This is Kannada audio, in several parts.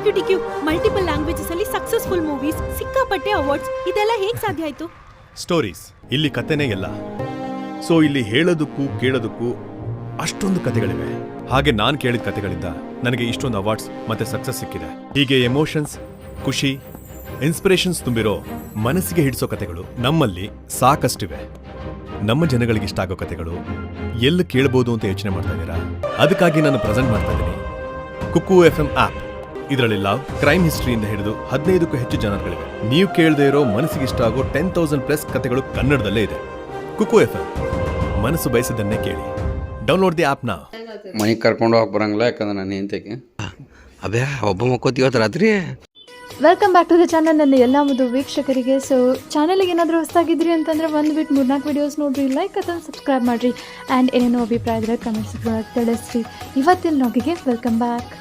LGBTQ ಮಲ್ಟಿಪಲ್ ಲ್ಯಾಂಗ್ವೇಜಸ್ ಅಲ್ಲಿ ಸಕ್ಸಸ್ಫುಲ್ ಮೂವೀಸ್, ಸಿಕ್ಕಾಪಟ್ಟೆ ಅವಾರ್ಡ್ಸ್, ಇದೆಲ್ಲ ಹೇಗ್ ಸಾಧ್ಯ ಆಯ್ತು? ಸ್ಟೋರೀಸ್ ಇಲ್ಲಿ ಕತೆನೇ ಎಲ್ಲ. ಸೊ ಇಲ್ಲಿ ಹೇಳೋದಕ್ಕೂ ಕೇಳೋದಕ್ಕೂ ಅಷ್ಟೊಂದು ಕತೆಗಳಿವೆ. ಹಾಗೆ ನಾನು ಕೇಳಿದ ಕತೆಗಳಿಂದ ನನಗೆ ಇಷ್ಟೊಂದು ಅವಾರ್ಡ್ಸ್ ಮತ್ತೆ ಸಕ್ಸಸ್ ಸಿಕ್ಕಿದೆ. ಹೀಗೆ ಎಮೋಷನ್ಸ್, ಖುಷಿ, ಇನ್ಸ್ಪಿರೇಷನ್ಸ್ ತುಂಬಿರೋ ಮನಸ್ಸಿಗೆ ಹಿಡಿಸೋ ಕತೆಗಳು ನಮ್ಮಲ್ಲಿ ಸಾಕಷ್ಟಿವೆ. ನಮ್ಮ ಜನಗಳಿಗೆ ಇಷ್ಟ ಆಗೋ ಕತೆಗಳು ಎಲ್ಲಿ ಕೇಳಬಹುದು ಅಂತ ಯೋಚನೆ ಮಾಡ್ತಾ ಇದ್ದೀರಾ? ಅದಕ್ಕಾಗಿ ನಾನು ಪ್ರೆಸೆಂಟ್ ಮಾಡ್ತಾ ಇದ್ದೀನಿ ಕುಕ್ಕು FM ಆಪ್. ಇದರಲ್ಲಿ ಲವ್, ಕ್ರೈಮ್ ಹಿಸ್ಟ್ರಿಯಿಂದ ಹಿಡಿದು 15ಕ್ಕೂ ಹೆಚ್ಚು ಜನರುಗಳಿವೆ. ನೀವು ಕೇಳದೇ ಇರೋ ಮನಸ್ಸಿಗೆ ಇಷ್ಟ ಆಗೋ 10,000+ ಕತೆಗಳು ಕನ್ನಡದಲ್ಲೇ ಇದೆ. ಕುಕ್ಕು FM, ಮನಸ್ಸು ಬಯಸಿದ್ದನ್ನೇ ಕೇಳಿ. ಡೌನ್ಲೋಡ್ ದಿ ಆಪ್ ನಾ. ಮನೆಗೆ ಕರ್ಕೊಂಡು ಹೋಗಿ ಬರಂಗಿಲ್ಲ, ಯಾಕಂದ್ರೆ ನಾನು ಹೆಂಡತಿಗೆ ಅಭ್ಯಾ ಒಬ್ಬ ಮಕ್ಕೋತೀವತ್ತು ರಾತ್ರಿ. Welcome back to the channel ನನ್ನ ಎಲ್ಲ ಮುದ್ದು ವೀಕ್ಷಕರಿಗೆ. ಸೊ ಚಾನಲ್ಗೆ ಏನಾದರೂ ಹೊಸದಾಗಿದ್ರಿ ಅಂತಂದರೆ ಒಂದು ಬಿಟ್ಟು 3-4 ವೀಡಿಯೋಸ್ ನೋಡಿರಿ, ಲೈಕ್ ಅಥವಾ ಸಬ್ಸ್ಕ್ರೈಬ್ ಮಾಡಿರಿ. ಆ್ಯಂಡ್ ಏನೇನೋ ಅಭಿಪ್ರಾಯ ಇದ್ದರೆ ಕಮೆಂಟ್ಸ್ ತಿಳಿಸ್ರಿ. ಇವತ್ತಿನ ಲಾಗಿಗೆ ವೆಲ್ಕಮ್ ಬ್ಯಾಕ್.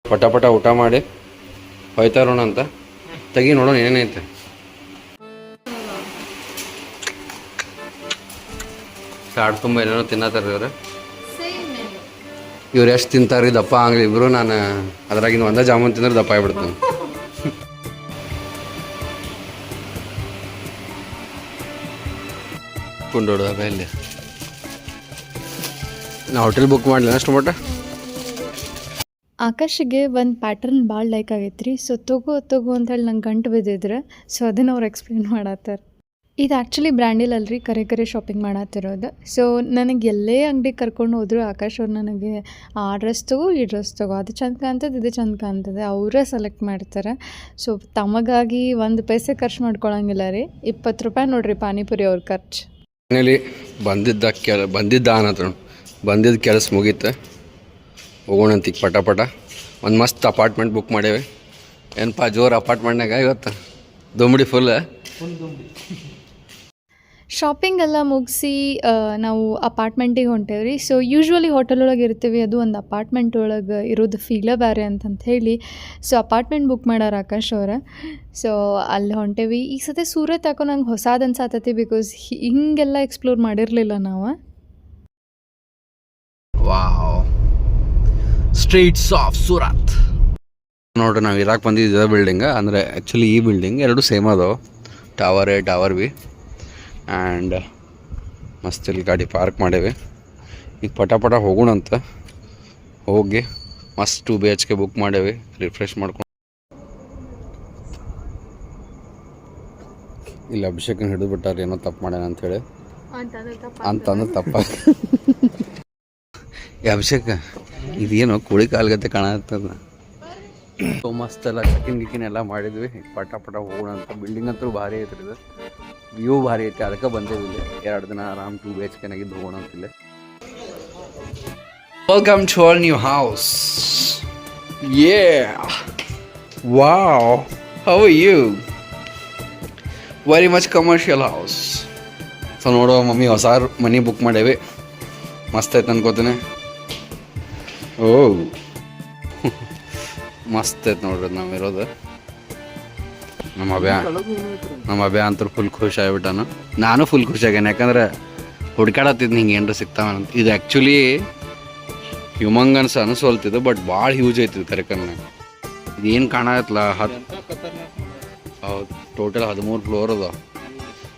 ಪಟ ಊಟ ಮಾಡಿ ಹೋಯ್ತಾ ಇರೋಣ ಅಂತ ತೆಗಿ ನೋಡೋಣ ಏನೇನೈತೆ. ಸಾಡ್ ತುಂಬ ಏನೇನೋ ತಿನ್ನತ್ತಾರ ಇವ್ರು ಎಷ್ಟು ತಿಂತಾರ್ರಿ ದಪ್ಪ ಹಂಗ್ಲಿ ಇಬ್ರು. ನಾನು ಅದ್ರಾಗಿನ ಒಂದೇ ಜಾಮೂನ್ ತಿಂದ್ರೆ ದಪ್ಪ ಆಗಿಬಿಡ್ತೇನೆ. ಕೊಂಡೋಡು ಇಲ್ಲಿ ನಾ ಹೋಟೆಲ್ ಬುಕ್ ಮಾಡಲಿ ಅಷ್ಟು ಮಟ್ಟ. ಆಕಾಶಿಗೆ ಒಂದು ಪ್ಯಾಟರ್ನ್ ಭಾಳ ಲೈಕ್ ಆಗೈತೆ ರೀ. ಸೊ ತಗೋ ಅಂತೇಳಿ ನಂಗೆ ಗಂಟು ಬಿದ್ದಿದ್ರೆ, ಸೊ ಅದನ್ನು ಅವ್ರು ಎಕ್ಸ್ಪ್ಲೇನ್ ಮಾಡತ್ತಾರೆ. ಇದು ಆ್ಯಕ್ಚುಲಿ ಬ್ರ್ಯಾಂಡಿಲ್ ಅಲ್ರಿ, ಕರೆ ಶಾಪಿಂಗ್ ಮಾಡತ್ತಿರೋದು. ಸೊ ನನಗೆ ಎಲ್ಲೇ ಅಂಗಡಿಗೆ ಕರ್ಕೊಂಡು ಹೋದ್ರು ಆಕಾಶ್ ಅವ್ರು ನನಗೆ ಆ ಡ್ರೆಸ್ ತಗೋ, ಈ ಡ್ರೆಸ್ ತಗೋ, ಅದು ಚಂದ ಕಾಣ್ತದೆ, ಇದು ಚಂದ ಕಾಣ್ತದೆ, ಅವರೇ ಸೆಲೆಕ್ಟ್ ಮಾಡ್ತಾರೆ. ಸೊ ತಮಗಾಗಿ 1 ಪೈಸೆ ಖರ್ಚು ಮಾಡ್ಕೊಳಂಗಿಲ್ಲ ರೀ. 20 ರೂಪಾಯಿ ನೋಡ್ರಿ ಪಾನಿಪುರಿ ಅವ್ರ ಖರ್ಚು. ಮನೇಲಿ ಬಂದಿದ್ದ ಕೆಲಸ ಮುಗೀತು, ಹೋಗೋಣಂತೀಗ ಪಟ ಒಂದು ಮಸ್ತ್ ಅಪಾರ್ಟ್ಮೆಂಟ್ ಬುಕ್ ಮಾಡೇವೆ. ಏನಪ್ಪ ಜೋರು ಅಪಾರ್ಟ್ಮೆಂಟ್ನಾಗ ಇವತ್ತು ದೊಂಬಡಿ ಫುಲ್. ಶಾಪಿಂಗ್ ಎಲ್ಲ ಮುಗಿಸಿ ನಾವು ಅಪಾರ್ಟ್ಮೆಂಟಿಗೆ ಹೊಂಟೇವ್ರಿ. ಸೊ ಯೂಶ್ವಲಿ ಹೋಟೆಲ್ ಒಳಗೆ ಇರ್ತೀವಿ, ಅದು ಒಂದು ಅಪಾರ್ಟ್ಮೆಂಟ್ ಒಳಗೆ ಇರೋದು ಫೀಲೇ ಬೇರೆ ಅಂತಂತ ಹೇಳಿ ಸೊ ಅಪಾರ್ಟ್ಮೆಂಟ್ ಬುಕ್ ಮಾಡ್ಯಾರ ಆಕಾಶ್ ಅವ್ರ. ಸೊ ಅಲ್ಲಿ ಹೊಂಟೇವಿ. ಈ ಸತಿ ಸೂರತ್ ಯಾಕೋ ನಂಗೆ ಹೊಸಾದು ಅನ್ಸಾತೈತಿ, ಬಿಕಾಸ್ ಹಿಂಗೆಲ್ಲ ಎಕ್ಸ್ಪ್ಲೋರ್ ಮಾಡಿರಲಿಲ್ಲ ನಾವು. ವಾವ್, ಸ್ಟ್ರೀಟ್ಸ್ ಆಫ್ ಸೂರತ್ ನೋಡ್ರಿ. ನಾವು ಇರಾಕ್ ಬಂದಿದ್ದ ಬಿಲ್ಡಿಂಗ್, ಅಂದರೆ ಆ್ಯಕ್ಚುಲಿ ಈ ಬಿಲ್ಡಿಂಗ್ ಎರಡು ಸೇಮ್ ಅದಾವೆ, tower A tower B. And ಮಸ್ತ್ ಇಲ್ಲಿ ಗಾಡಿ ಪಾರ್ಕ್ ಮಾಡೇವೆ. ಈಗ ಪಟ ಹೋಗೋಣಂತ. ಹೋಗಿ ಮಸ್ತ್ 2 BHK ಬುಕ್ ಮಾಡೇವೆ, ರಿಫ್ರೆಶ್ ಮಾಡ್ಕೊಂಡು. ಇಲ್ಲಿ ಅಭಿಷೇಕನ ಹಿಡಿದು ಬಿಟ್ಟಾರ ಏನೋ ತಪ್ಪು ಮಾಡ್ಯಾನ ಅಂಥೇಳಿ ಅಂತಂದ್ರೆ ತಪ್ಪ. ಅಭಿಷೇಕ ಇದೇನೋ ಕೋಳಿ ಕಾಲ್ಗತ್ತೆ ಕಾಣತ್ತದ. ಮಸ್ತ್ ಎಲ್ಲ ಚೆಕಿನ್ ಎಲ್ಲ ಮಾಡಿದ್ವಿ. ಪಟ ಹೋಗೋಣ ಅಂತ. ಬಿಲ್ಡಿಂಗ್ ಅಂತೂ ಭಾರಿ ಐತ್ರಿ, ಇದು ವ್ಯೂ ಭಾರಿ ಐತಿ, ಅದಕ್ಕೆ ಬಂದೇವಿ ಇಲ್ಲಿ. 2 ದಿನ ಆರಾಮ್ 2 BHK ನಾಗಿದ್ದು ಹೋಗೋಣ ಅಂತಿಲ್ಲ. Welcome to our new house. Wow, how are you? Very much commercial house. So ನೋಡುವ ಮಮ್ಮಿ ಹೊಸ ಮನೆ ಬುಕ್ ಮಾಡೇವಿ, ಮಸ್ತ್ ಐತೆ ಅನ್ಕೋತೀನಿ. ಓ ಮಸ್ತ್ ಐತೆ ನೋಡ್ರಿ ನಾವಿರೋದು. ನಮ್ಮ ಅಭ್ಯ ಅಂತೂ ಫುಲ್ ಖುಷಿ ಆಗ್ಬಿಟ್ಟಾನು. ನಾನು ಫುಲ್ ಖುಷಿ ಆಗ್ಯಾನ, ಯಾಕಂದ್ರೆ ಹುಡ್ಕಾಡತ್ತಿದ್ದು ಹಿಂಗೆ ಏನಾರ ಸಿಗ್ತಾವನಂತ. ಇದು ಆ್ಯಕ್ಚುಲಿ ಹ್ಯೂಮಂಗನ್ಸ್ ಅನಿಸೋಲ್ತಿದ್ದು, ಬಟ್ ಭಾಳ ಹ್ಯೂಜ್ ಐತಿದ್ದು ಕರೆಕನ್ನ. ಇದೇನು ಕಾಣತ್ತಲ್ಲ, ಹೌದು ಟೋಟಲ್ 13 ಫ್ಲೋರ್ ಅದ.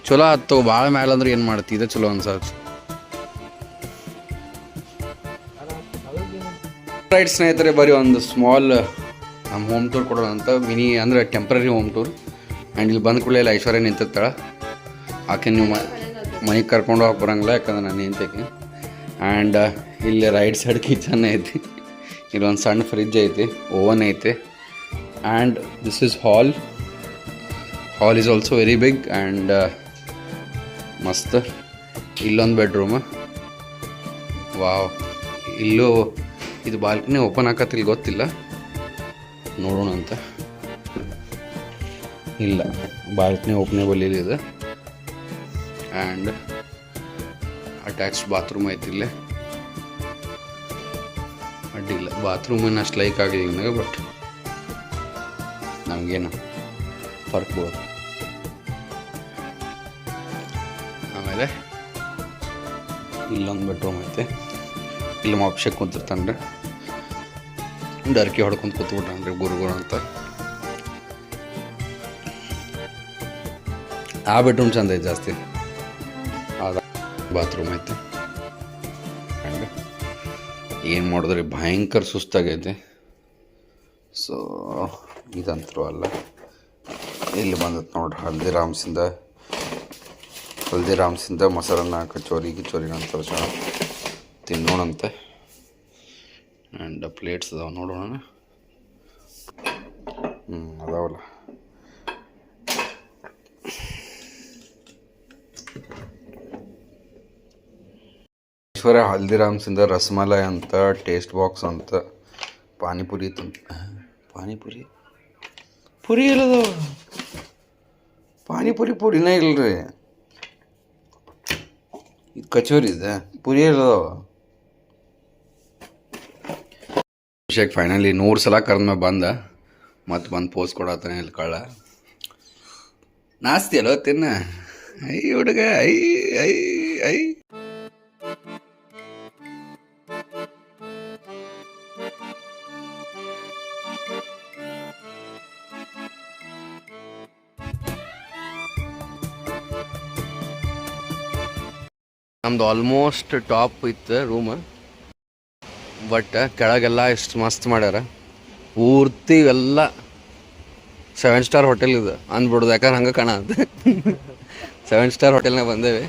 ಚಲೋ ಹತ್ತು ಭಾಳ ಮ್ಯಾಲೆ ಅಂದ್ರೆ ಏನು ಮಾಡ್ತಿದ್ದೆ, ಚಲೋ ಅನ್ಸತ್ತೆ. ರೈಟ್ ಸ್ನೇಹಿತರೆ, ಬರೀ ಒಂದು ಸ್ಮಾಲ್ ನಮ್ಮ ಹೋಮ್ ಟೂರ್ ಕೊಡೋಣ ಅಂತ, ಮಿನಿ ಅಂದರೆ ಟೆಂಪ್ರರಿ ಹೋಮ್ ಟೂರ್. ಆ್ಯಂಡ್ ಇಲ್ಲಿ ಬಂದ ಕೂಡಲೇ ಐಶ್ವರ್ಯ ನಿಂತಿರ್ತಾಳೆ. ಆಕೆ ನೀವು ಮನೆಗೆ ಕರ್ಕೊಂಡು ಹೋಗಿ ಬರೋಂಗಿಲ್ಲ, ಯಾಕಂದ್ರೆ ನಾನು ನಿಂತಕ್ಕೆ. ಆ್ಯಂಡ್ ಇಲ್ಲಿ ರೈಟ್ ಸೈಡ್ ಕಿಚನ್ ಐತಿ, ಇಲ್ಲೊಂದು ಸಣ್ಣ ಫ್ರಿಜ್ ಐತಿ, ಓವನ್ ಐತಿ. And this is hall is also very big. And ಮಸ್ತ್ ಇಲ್ಲೊಂದು ಬೆಡ್ರೂಮ್. ವಾವ್, ಇಲ್ಲೂ ಇದು ಬಾಲ್ಕನಿ ಓಪನ್ ಆಕತ್ತಿಲ್ಲ, ಗೊತ್ತಿಲ್ಲ, ನೋಡೋಣ ಅಂತ. ಇಲ್ಲ, ಬಾಲ್ಕನಿ ಓಪನೇಬಲ್ ಇದೆ. ಆ್ಯಂಡ್ ಅಟ್ಯಾಚ್ಡ್ ಬಾತ್ರೂಮ್ ಐತಿ ಇಲ್ಲೇ. ಅಡ್ಡಿಲ್ಲ, ಬಾತ್ರೂಮನ್ನು ಅಷ್ಟು ಲೈಕ್ ಆಗಿದೆ ನನಗೆ, ಬಟ್ ನಮಗೇನು ಫರ್ಕ್ ಬೋದು. ಆಮೇಲೆ ಇಲ್ಲೊಂದು ಬೆಡ್ರೂಮ್ ಐತೆ. ಇಲ್ಲಿ ಅಭಿಷೇಕ್ ಕುಂತಿರ್ತಾನೆ ರೀ, ಡರ್ಕಿ ಹೊಡ್ಕೊಂಡು ಕೂತ್ಬಿಟ್ಟಾನೆ ರೀ ಗುರುಗಳು ಅಂತ. ಆ ಬೆಡ್ರೂಮ್ ಚಂದ ಐತೆ ಜಾಸ್ತಿ. ಅದ ಬಾತ್ರೂಮ್ ಐತೆ. ಏನು ಮಾಡಿದ್ರಿ ಭಯಂಕರ ಸುಸ್ತಾಗೈತೆ. ಸೊ ಇದಂತರೂ ಅಲ್ಲ. ಇಲ್ಲಿ ಬಂದತ್ ನೋಡ್ರಿ ಹಲ್ದಿರಾಮ್ಸಿಂದ ಮೊಸರನ್ನ ಕಚೋರಿ ಅಂತ ತರ್ಸೋಣ, ತಿನ್ನೋಣಂತೆ. ಆ್ಯಂಡ್ ಪ್ಲೇಟ್ಸ್ ಅದಾವ ನೋಡೋಣ. ಅದಾವಲ್ಲ. ಐಶ್ವರ್ಯ ಹಲ್ದಿರಾಮ್ಸಿಂದ ರಸಮಲೈ ಅಂತ, ಟೇಸ್ಟ್ ಬಾಕ್ಸ್ ಅಂತ, ಪಾನಿಪುರಿ ಪುರಿ ಇಲ್ಲದವ. ಪುರಿನೇ ಇಲ್ರಿ. ಇದು ಕಚೋರಿ ಇದೆ, ಪುರಿ ಇಲ್ಲದವ. ಅಭಿಷೇಕ್ ಫೈನಲಿ 100 ಸಲ ಕರೆದ್ಮೇಲೆ ಬಂದು ಪೋಸ್ ಕೊಡತ್ತಾನೆ. ಇಲ್ಲಿ ಕಳ್ಳ ನಾಸ್ತಿ ಅಲ್ಲ ತಿನ್ನ. ಐ ಹುಡುಗ ಐ ನಮ್ದು ಆಲ್ಮೋಸ್ಟ್ ಟಾಪ್ ಇತ್ತು ರೂಮ್, ಬಟ್ ಕೆಳಗೆಲ್ಲ ಎಷ್ಟು ಮಸ್ತ್ ಮಾಡ್ಯಾರ. ಪೂರ್ತಿ ಎಲ್ಲ 7 ಸ್ಟಾರ್ ಹೋಟೆಲ್ ಇದು ಅಂದ್ಬಿಡೋದು, ಯಾಕಂದ್ರೆ ಹಂಗೆ ಕಾಣತ್ತೆ. 7 ಸ್ಟಾರ್ ಹೋಟೆಲ್ನಾಗ ಬಂದೇವಿ.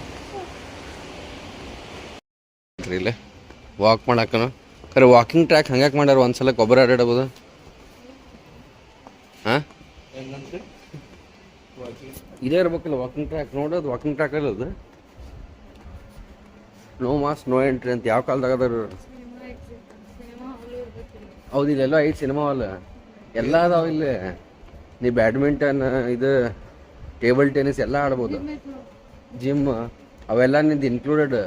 ಇಲ್ಲೇ ವಾಕ್ ಮಾಡಕ್ಕನು ಖರೆ ವಾಕಿಂಗ್ ಟ್ರ್ಯಾಕ್ ಹಂಗ್ಯಾಕೆ ಮಾಡ್ಯಾರ? ಒಂದ್ಸಲ ಕೊಬ್ಬರಿ ಆಡಾಡಬೋದು. ಹಾಂ ಇದೇ ಇರ್ಬೇಕಲ್ಲ ವಾಕಿಂಗ್ ಟ್ರ್ಯಾಕ್. ನೋಡೋದು ವಾಕಿಂಗ್ ಟ್ರ್ಯಾಕ್ ಅಲ್ಲದು. ನೋ ಮಾಸ್ ನೋ ಎಂಟ್ರಿ ಅಂತ ಯಾವ ಕಾಲದಾಗ ಅದಾರ? ಹೌದು, ಇಲ್ಲೆಲ್ಲ ಐದು ಸಿನಿಮಾ ಹಾಲ್ ಎಲ್ಲ ಅದಾವ ಇಲ್ಲಿ. ನೀ ಬ್ಯಾಡ್ಮಿಂಟನ್, ಇದು ಟೇಬಲ್ ಟೆನ್ನಿಸ್ ಎಲ್ಲ ಆಡ್ಬೋದು. ಜಿಮ್ ಅವೆಲ್ಲ ನಿಂದು ಇನ್ಕ್ಲೂಡೆಡ್.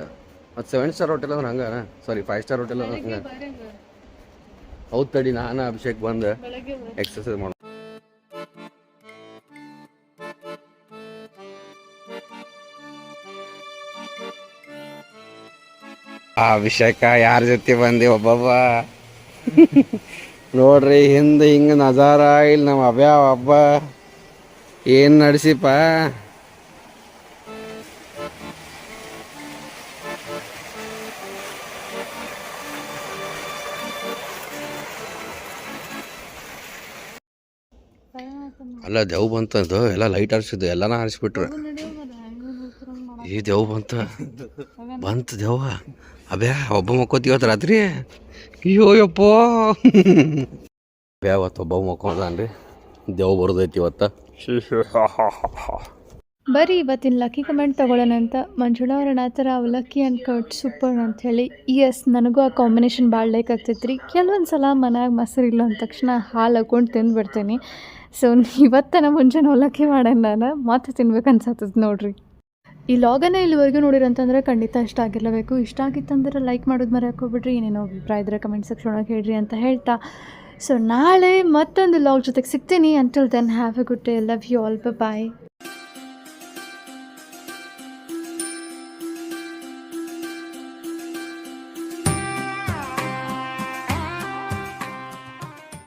ಮತ್ತು 7 ಸ್ಟಾರ್ ಹೋಟೆಲ್ ಅಂದ್ರೆ ಹಂಗ, ಸಾರಿ 5 ಸ್ಟಾರ್ ಹೋಟೆಲ್ ಅಂದ್ರೆ ಹಂಗೆ. ಹೌದು ತಡಿ, ನಾನು ಅಭಿಷೇಕ್ ಬಂದು ಎಕ್ಸರ್ಸೈಸ್ ಮಾಡ. ಅಭಿಷೇಕ ಯಾರ ಜೊತೆ ಬಂದಿ ಒಬ್ಬೊಬ್ಬ ನೋಡ್ರಿ ಹಿಂದೆ ಹಿಂಗೆ ನಜಾರ. ಇಲ್ಲಿ ನಮ್ಮ ಅಭ್ಯಾವ ಹಬ್ಬ ಏನು ನಡೆಸಿಪ್ಪ. ಅಲ್ಲ ದೇವ್ ಬಂತಂದು ಎಲ್ಲ ಲೈಟ್ ಆರಿಸಿದ್ದು, ಎಲ್ಲಾನ ಆರಿಸ್ಬಿಟ್ರು. ಈ ದೇವ್ ಬಂತು ದೇವ. ಅಬ್ಯಾ ಒಬ್ಬ ಮಕ್ಕೋತೀವತ್ತು ರಾತ್ರಿ. ಅಯ್ಯೋ ಯಪ್ಪ ಅಬ್ಯಾ ಅವತ್ತು ಒಬ್ಬ ಮಕ್ಕೊಂಡ್ರಿ. ದೇವ್ ಬರೋದೈತಿ ಇವತ್ತು. ಬರೀ ಇವತ್ತಿನ ಲಕ್ಕಿ ಕಮೆಂಟ್ ತೊಗೊಳ್ಳೋಣ ಅಂತ ಮಂಜುಳಾ ಅವ್ರನ್ನ ಆ ಥರ ಅವಲಕ್ಕಿ ಆ್ಯಂಡ್ ಕಟ್ ಸೂಪರ್ ಅಂಥೇಳಿ. ಎಸ್, ನನಗೂ ಆ ಕಾಂಬಿನೇಷನ್ ಭಾಳ ಲೈಕ್ ಆಗ್ತೈತೆ ರೀ. ಕೆಲವೊಂದು ಸಲ ಮನ್ಯಾಗ ಮೊಸರು ಇಲ್ಲ ಅಂದ ತಕ್ಷಣ ಹಾಲು ಹಾಕ್ಕೊಂಡು ತಿಂದುಬಿಡ್ತೀನಿ. ಸೊ ಇವತ್ತನ ಮುಂಜಾನೆ ಅವಲಕ್ಕಿ ಮಾಡೋಣ, ನಾನು ಮತ್ತೆ ತಿನ್ಬೇಕು ಅನ್ಸತ್ತದ ನೋಡ್ರಿ. ಈ ಲಾಗನ್ನ ಇಲ್ಲಿವರೆಗೂ ನೋಡಿರಂತಂದ್ರೆ ಖಂಡಿತ ಇಷ್ಟ ಆಗಿರಲೇಬೇಕು. ಇಷ್ಟ ಆಗಿತ್ತಂದ್ರೆ ಲೈಕ್ ಮಾಡೋದು ಮರೆಯೋಕ್ಕೋಗ್ಬಿಡ್ರಿ. ಏನೇನೋ ಅಭಿಪ್ರಾಯ ಇದ್ದರೆ ಕಮೆಂಟ್ ಸೆಕ್ಷನ್ ಒಳಗೆ ಹೇಳ್ರಿ ಅಂತ ಹೇಳ್ತಾ, ಸೊ ನಾಳೆ ಮತ್ತೊಂದು ಲಾಗ್ ಜೊತೆಗೆ ಸಿಗ್ತೀನಿ. Until then have a good day. Love you all. Bye.